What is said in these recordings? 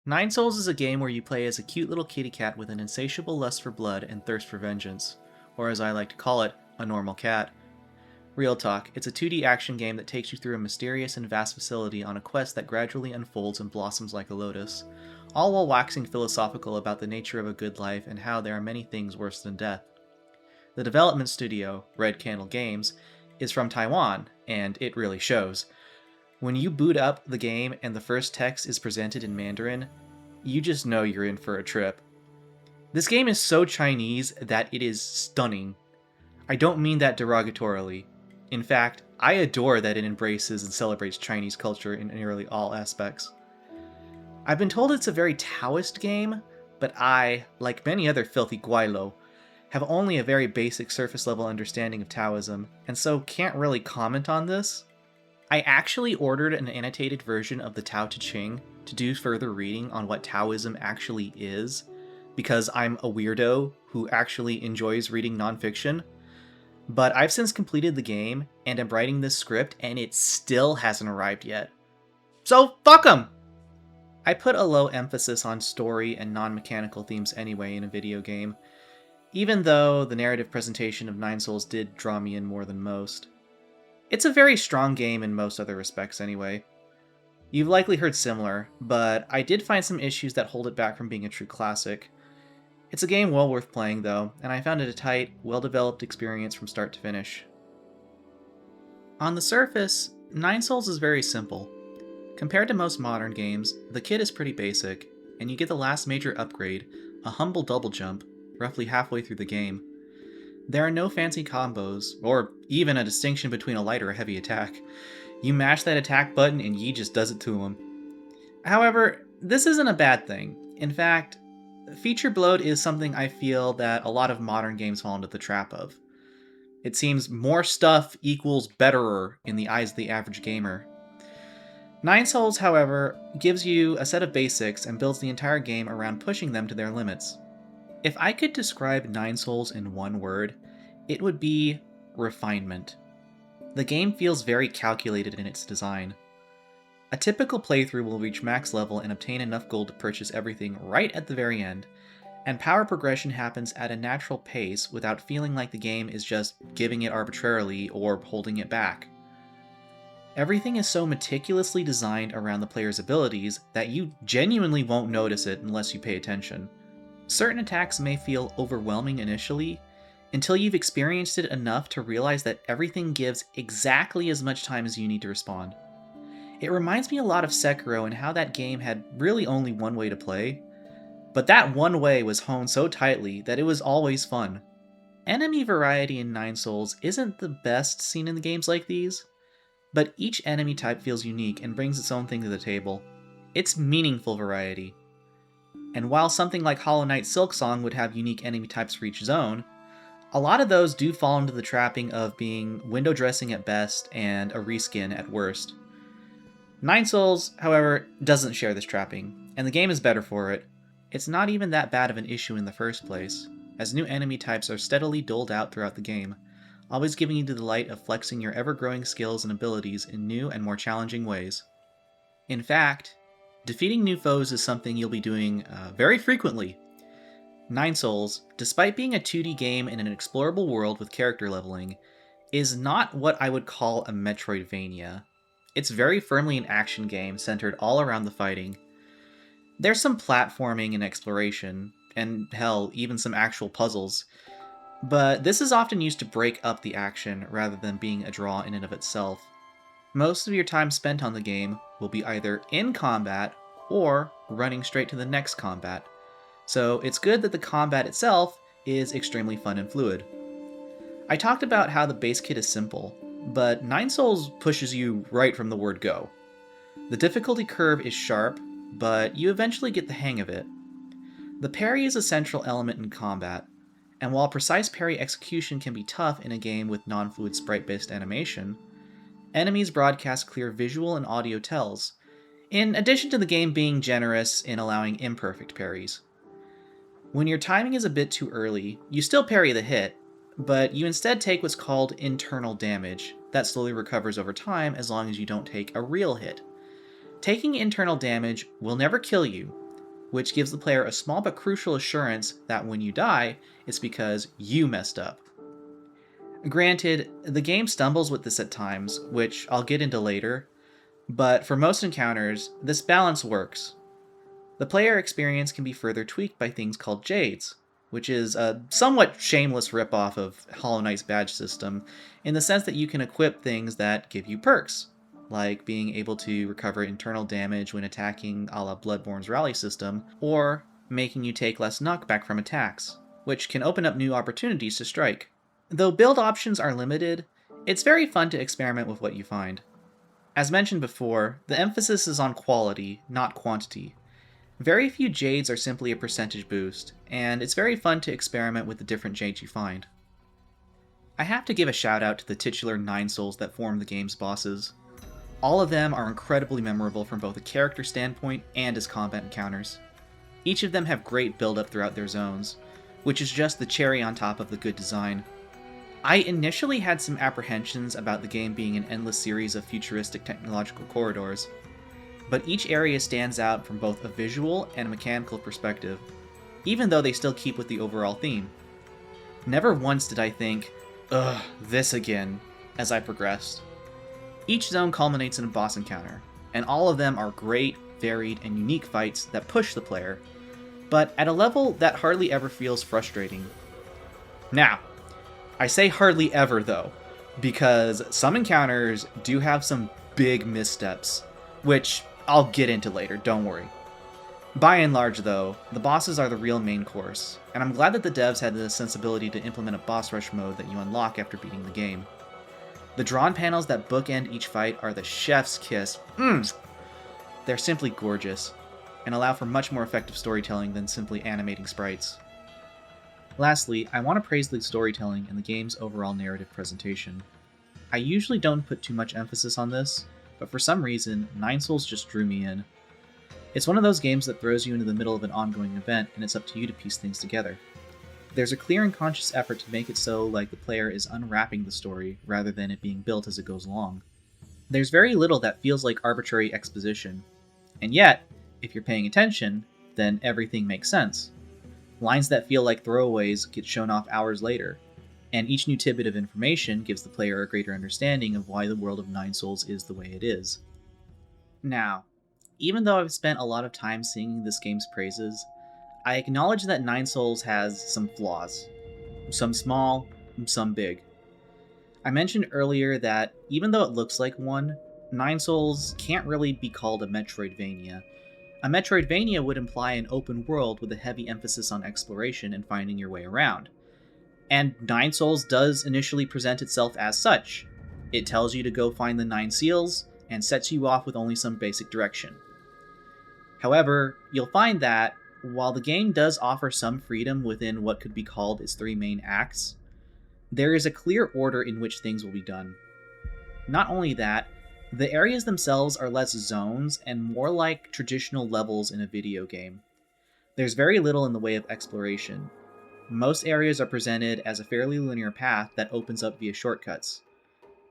Nine Souls is a game where you play as a cute little kitty cat with an insatiable lust for blood and thirst for vengeance, or as I like to call it, a normal cat. Real talk, it's a 2D action game that takes you through a mysterious and vast facility on a quest that gradually unfolds and blossoms like a lotus, all while waxing philosophical about the nature of a good life and how there are many things worse than death. The development studio, Red Candle Games, is from Taiwan, and it really shows. When you boot up the game and the first text is presented in Mandarin, you just know you're in for a trip. This game is so Chinese that it is stunning. I don't mean that derogatorily. In fact, I adore that it embraces and celebrates Chinese culture in nearly all aspects. I've been told it's a very Taoist game, but I, like many other filthy Guaylo, have only a very basic surface level understanding of Taoism, and so can't really comment on this. I actually ordered an annotated version of the Tao Te Ching to do further reading on what Taoism actually is, because I'm a weirdo who actually enjoys reading nonfiction. But I've since completed the game and am writing this script, and it still hasn't arrived yet. So fuck 'em! I put a low emphasis on story and non-mechanical themes anyway in a video game, even though the narrative presentation of Nine Souls did draw me in more than most. It's a very strong game in most other respects anyway. You've likely heard similar, but I did find some issues that hold it back from being a true classic. It's a game well worth playing though, and I found it a tight, well-developed experience from start to finish. On the surface, Nine Souls is very simple. Compared to most modern games, the kit is pretty basic, and you get the last major upgrade, a humble double jump, roughly halfway through the game. There are no fancy combos, or even a distinction between a light or a heavy attack. You mash that attack button and Yi just does it to him. However, this isn't a bad thing. In fact, feature bloat is something I feel that a lot of modern games fall into the trap of. It seems more stuff equals betterer in the eyes of the average gamer. Nine Souls, however, gives you a set of basics and builds the entire game around pushing them to their limits. If I could describe Nine Souls in one word, it would be refinement. The game feels very calculated in its design. A typical playthrough will reach max level and obtain enough gold to purchase everything right at the very end, and power progression happens at a natural pace without feeling like the game is just giving it arbitrarily or holding it back. Everything is so meticulously designed around the player's abilities that you genuinely won't notice it unless you pay attention. Certain attacks may feel overwhelming initially, until you've experienced it enough to realize that everything gives exactly as much time as you need to respond. It reminds me a lot of Sekiro and how that game had really only one way to play, but that one way was honed so tightly that it was always fun. Enemy variety in Nine Souls isn't the best seen in games like these, but each enemy type feels unique and brings its own thing to the table. It's meaningful variety. And while something like Hollow Knight Silksong would have unique enemy types for each zone, a lot of those do fall into the trapping of being window dressing at best and a reskin at worst. Nine Souls, however, doesn't share this trapping, and the game is better for it. It's not even that bad of an issue in the first place, as new enemy types are steadily doled out throughout the game, always giving you the delight of flexing your ever-growing skills and abilities in new and more challenging ways. In fact, defeating new foes is something you'll be doing very frequently. Nine Souls, despite being a 2D game in an explorable world with character leveling, is not what I would call a Metroidvania. It's very firmly an action game centered all around the fighting. There's some platforming and exploration, and hell, even some actual puzzles, but this is often used to break up the action rather than being a draw in and of itself. Most of your time spent on the game will be either in combat or running straight to the next combat, so it's good that the combat itself is extremely fun and fluid. I talked about how the base kit is simple, but Nine Souls pushes you right from the word go. The difficulty curve is sharp, but you eventually get the hang of it. The parry is a central element in combat, and while precise parry execution can be tough in a game with non-fluid sprite-based animation, enemies broadcast clear visual and audio tells, in addition to the game being generous in allowing imperfect parries. When your timing is a bit too early, you still parry the hit, but you instead take what's called internal damage, that slowly recovers over time as long as you don't take a real hit. Taking internal damage will never kill you, which gives the player a small but crucial assurance that when you die, it's because you messed up. Granted, the game stumbles with this at times, which I'll get into later, but for most encounters, this balance works. The player experience can be further tweaked by things called Jades, which is a somewhat shameless ripoff of Hollow Knight's badge system, in the sense that you can equip things that give you perks, like being able to recover internal damage when attacking a la Bloodborne's rally system, or making you take less knockback from attacks, which can open up new opportunities to strike. Though build options are limited, it's very fun to experiment with what you find. As mentioned before, the emphasis is on quality, not quantity. Very few Jades are simply a percentage boost, and it's very fun to experiment with the different Jades you find. I have to give a shout out to the titular 9 souls that form the game's bosses. All of them are incredibly memorable from both a character standpoint and as combat encounters. Each of them have great build-up throughout their zones, which is just the cherry on top of the good design. I initially had some apprehensions about the game being an endless series of futuristic technological corridors, but each area stands out from both a visual and a mechanical perspective, even though they still keep with the overall theme. Never once did I think, ugh, this again, as I progressed. Each zone culminates in a boss encounter, and all of them are great, varied, and unique fights that push the player, but at a level that hardly ever feels frustrating. Now, I say hardly ever though, because some encounters do have some big missteps, which I'll get into later, don't worry. By and large though, the bosses are the real main course, and I'm glad that the devs had the sensibility to implement a boss rush mode that you unlock after beating the game. The drawn panels that bookend each fight are the chef's kiss. They're simply gorgeous, and allow for much more effective storytelling than simply animating sprites. Lastly, I want to praise the storytelling and the game's overall narrative presentation. I usually don't put too much emphasis on this, but for some reason, 9 Souls just drew me in. It's one of those games that throws you into the middle of an ongoing event, and it's up to you to piece things together. There's a clear and conscious effort to make it so like the player is unwrapping the story, rather than it being built as it goes along. There's very little that feels like arbitrary exposition, and yet, if you're paying attention, then everything makes sense. Lines that feel like throwaways get shown off hours later, and each new tidbit of information gives the player a greater understanding of why the world of 9 Souls is the way it is. Now, even though I've spent a lot of time singing this game's praises, I acknowledge that 9 Souls has some flaws. Some small, some big. I mentioned earlier that even though it looks like one, 9 Souls can't really be called a Metroidvania. A Metroidvania would imply an open world with a heavy emphasis on exploration and finding your way around. And 9 Souls does initially present itself as such. It tells you to go find the 9 seals, and sets you off with only some basic direction. However, you'll find that, while the game does offer some freedom within what could be called its 3 main acts, there is a clear order in which things will be done. Not only that, the areas themselves are less zones and more like traditional levels in a video game. There's very little in the way of exploration. Most areas are presented as a fairly linear path that opens up via shortcuts,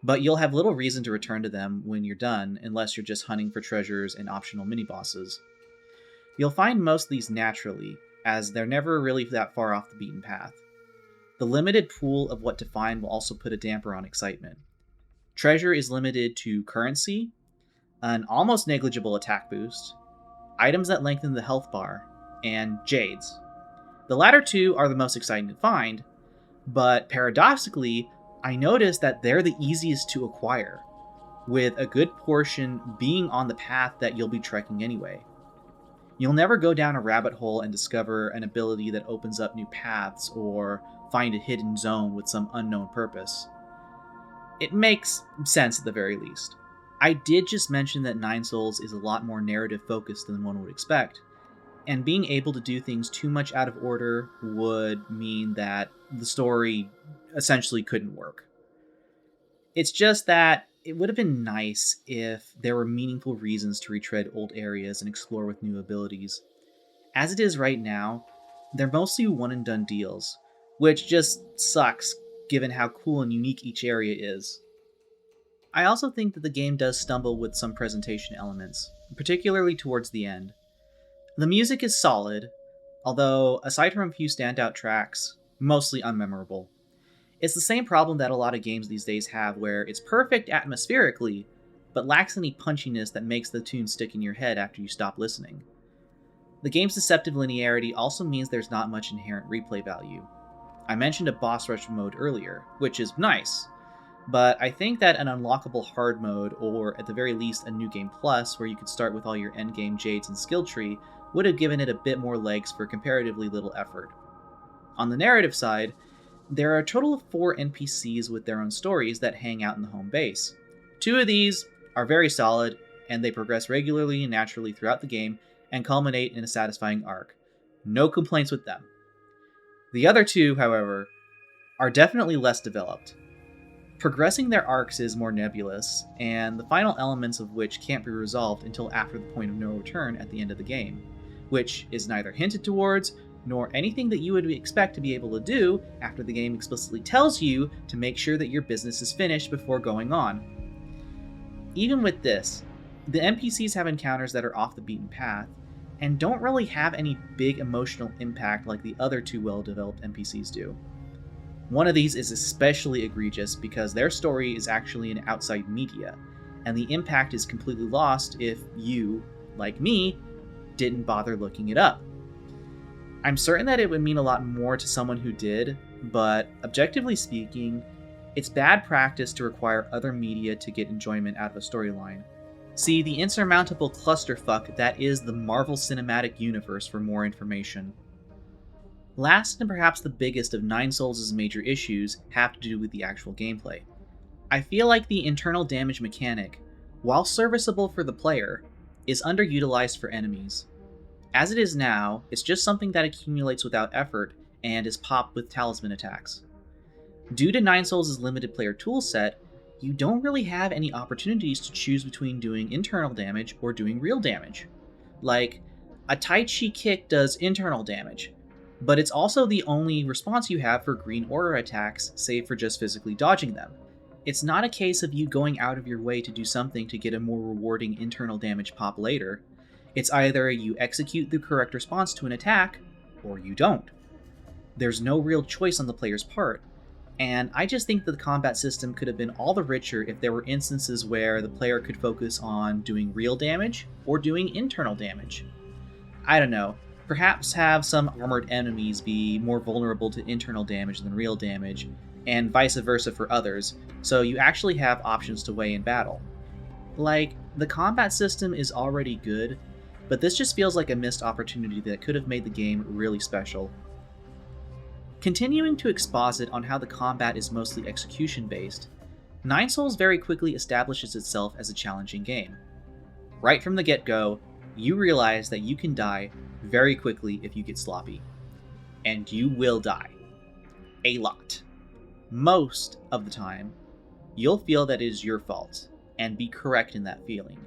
but you'll have little reason to return to them when you're done unless you're just hunting for treasures and optional mini-bosses. You'll find most of these naturally, as they're never really that far off the beaten path. The limited pool of what to find will also put a damper on excitement. Treasure is limited to currency, an almost negligible attack boost, items that lengthen the health bar, and jades. The latter two are the most exciting to find, but paradoxically, I noticed that they're the easiest to acquire, with a good portion being on the path that you'll be trekking anyway. You'll never go down a rabbit hole and discover an ability that opens up new paths or find a hidden zone with some unknown purpose. It makes sense at the very least. I did just mention that 9 Souls is a lot more narrative focused than one would expect, and being able to do things too much out of order would mean that the story essentially couldn't work. It's just that it would have been nice if there were meaningful reasons to retread old areas and explore with new abilities. As it is right now, they're mostly one-and-done deals, which just sucks given how cool and unique each area is. I also think that the game does stumble with some presentation elements, particularly towards the end. The music is solid, although aside from a few standout tracks, mostly unmemorable. It's the same problem that a lot of games these days have, where it's perfect atmospherically, but lacks any punchiness that makes the tune stick in your head after you stop listening. The game's deceptive linearity also means there's not much inherent replay value. I mentioned a boss rush mode earlier, which is nice, but I think that an unlockable hard mode, or at the very least a New Game Plus, where you could start with all your endgame jades and skill tree, would have given it a bit more legs for comparatively little effort. On the narrative side, there are a total of 4 NPCs with their own stories that hang out in the home base. 2 of these are very solid, and they progress regularly and naturally throughout the game and culminate in a satisfying arc. No complaints with them. The other 2, however, are definitely less developed. Progressing their arcs is more nebulous, and the final elements of which can't be resolved until after the point of no return at the end of the game, which is neither hinted towards nor anything that you would expect to be able to do after the game explicitly tells you to make sure that your business is finished before going on. Even with this, the NPCs have encounters that are off the beaten path, and don't really have any big emotional impact like the other 2 well-developed NPCs do. One of these is especially egregious because their story is actually in outside media, and the impact is completely lost if you, like me, didn't bother looking it up. I'm certain that it would mean a lot more to someone who did, but objectively speaking, it's bad practice to require other media to get enjoyment out of a storyline. See the insurmountable clusterfuck that is the Marvel Cinematic Universe for more information. Last and perhaps the biggest of Nine Souls' major issues have to do with the actual gameplay. I feel like the internal damage mechanic, while serviceable for the player, is underutilized for enemies. As it is now, it's just something that accumulates without effort and is popped with talisman attacks. Due to Nine Souls' limited player toolset, you don't really have any opportunities to choose between doing internal damage or doing real damage. Like, a Tai Chi kick does internal damage, but it's also the only response you have for green aura attacks, save for just physically dodging them. It's not a case of you going out of your way to do something to get a more rewarding internal damage pop later. It's either you execute the correct response to an attack, or you don't. There's no real choice on the player's part, and I just think that the combat system could have been all the richer if there were instances where the player could focus on doing real damage or doing internal damage. I don't know, perhaps have some armored enemies be more vulnerable to internal damage than real damage, and vice versa for others, so you actually have options to weigh in battle. Like, the combat system is already good, but this just feels like a missed opportunity that could have made the game really special. Continuing to exposit on how the combat is mostly execution-based, Nine Souls very quickly establishes itself as a challenging game. Right from the get-go, you realize that you can die very quickly if you get sloppy. And you will die. A lot. Most of the time, you'll feel that it is your fault, and be correct in that feeling.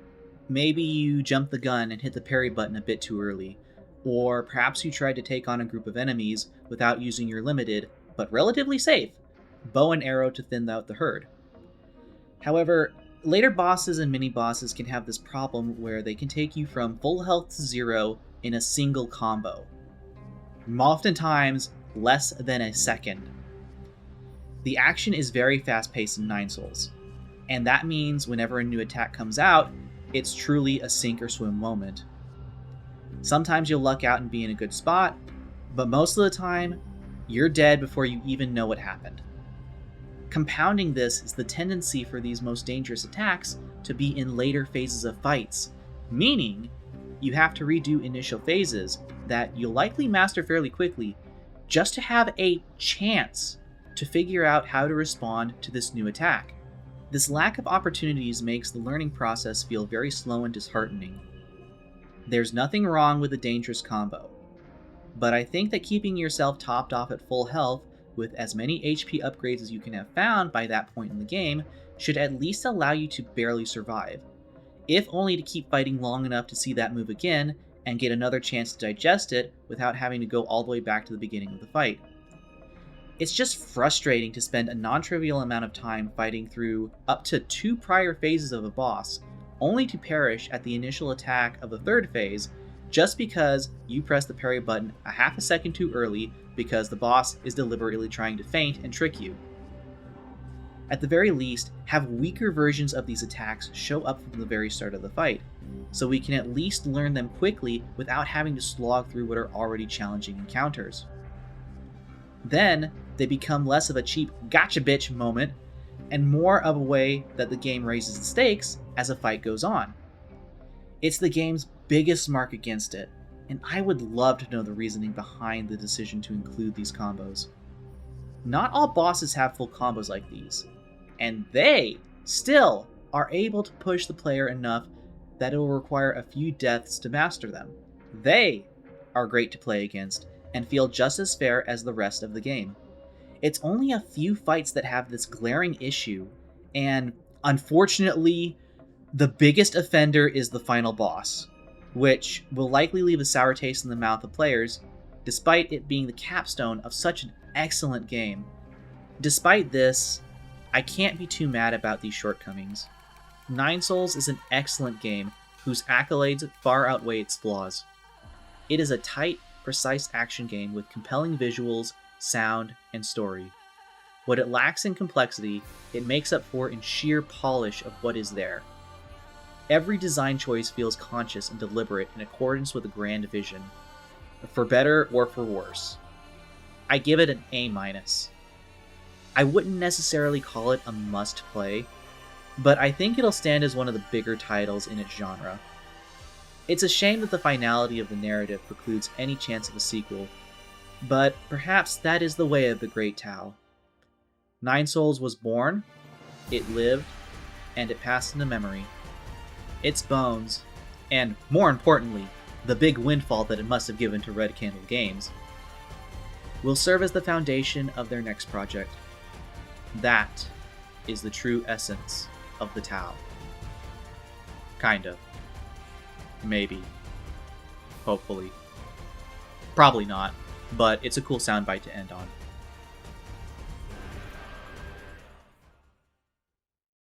Maybe you jumped the gun and hit the parry button a bit too early, or perhaps you tried to take on a group of enemies without using your limited, but relatively safe, bow and arrow to thin out the herd. However, later bosses and mini-bosses can have this problem where they can take you from full health to 0 in a single combo. Oftentimes, less than a second. The action is very fast-paced in Nine Souls, and that means whenever a new attack comes out, it's truly a sink or swim moment. Sometimes you'll luck out and be in a good spot, but most of the time, you're dead before you even know what happened. Compounding this is the tendency for these most dangerous attacks to be in later phases of fights, meaning you have to redo initial phases that you'll likely master fairly quickly just to have a chance to figure out how to respond to this new attack. This lack of opportunities makes the learning process feel very slow and disheartening. There's nothing wrong with a dangerous combo, but I think that keeping yourself topped off at full health with as many HP upgrades as you can have found by that point in the game should at least allow you to barely survive, if only to keep fighting long enough to see that move again and get another chance to digest it without having to go all the way back to the beginning of the fight. It's just frustrating to spend a non-trivial amount of time fighting through up to 2 prior phases of a boss, only to perish at the initial attack of the 3rd phase just because you press the parry button a half a second too early because the boss is deliberately trying to feint and trick you. At the very least, have weaker versions of these attacks show up from the very start of the fight, so we can at least learn them quickly without having to slog through what are already challenging encounters. Then, they become less of a cheap gotcha bitch moment and more of a way that the game raises the stakes as a fight goes on. It's the game's biggest mark against it, and I would love to know the reasoning behind the decision to include these combos. Not all bosses have full combos like these, and they still are able to push the player enough that it will require a few deaths to master them. They are great to play against and feel just as fair as the rest of the game. It's only a few fights that have this glaring issue, and unfortunately, the biggest offender is the final boss, which will likely leave a sour taste in the mouth of players, despite it being the capstone of such an excellent game. Despite this, I can't be too mad about these shortcomings. Nine Souls is an excellent game whose accolades far outweigh its flaws. It is a tight, precise action game with compelling visuals, sound, and story. What it lacks in complexity, it makes up for in sheer polish of what is there. Every design choice feels conscious and deliberate in accordance with a grand vision, for better or for worse. I give it an A-. I wouldn't necessarily call it a must-play, but I think it'll stand as one of the bigger titles in its genre. It's a shame that the finality of the narrative precludes any chance of a sequel, but perhaps that is the way of the Great Tau. Nine Souls was born, it lived, and it passed into memory. Its bones, and more importantly, the big windfall that it must have given to Red Candle Games, will serve as the foundation of their next project. That is the true essence of the Tau. Kind of. Maybe. Hopefully. Probably not, but it's a cool soundbite to end on.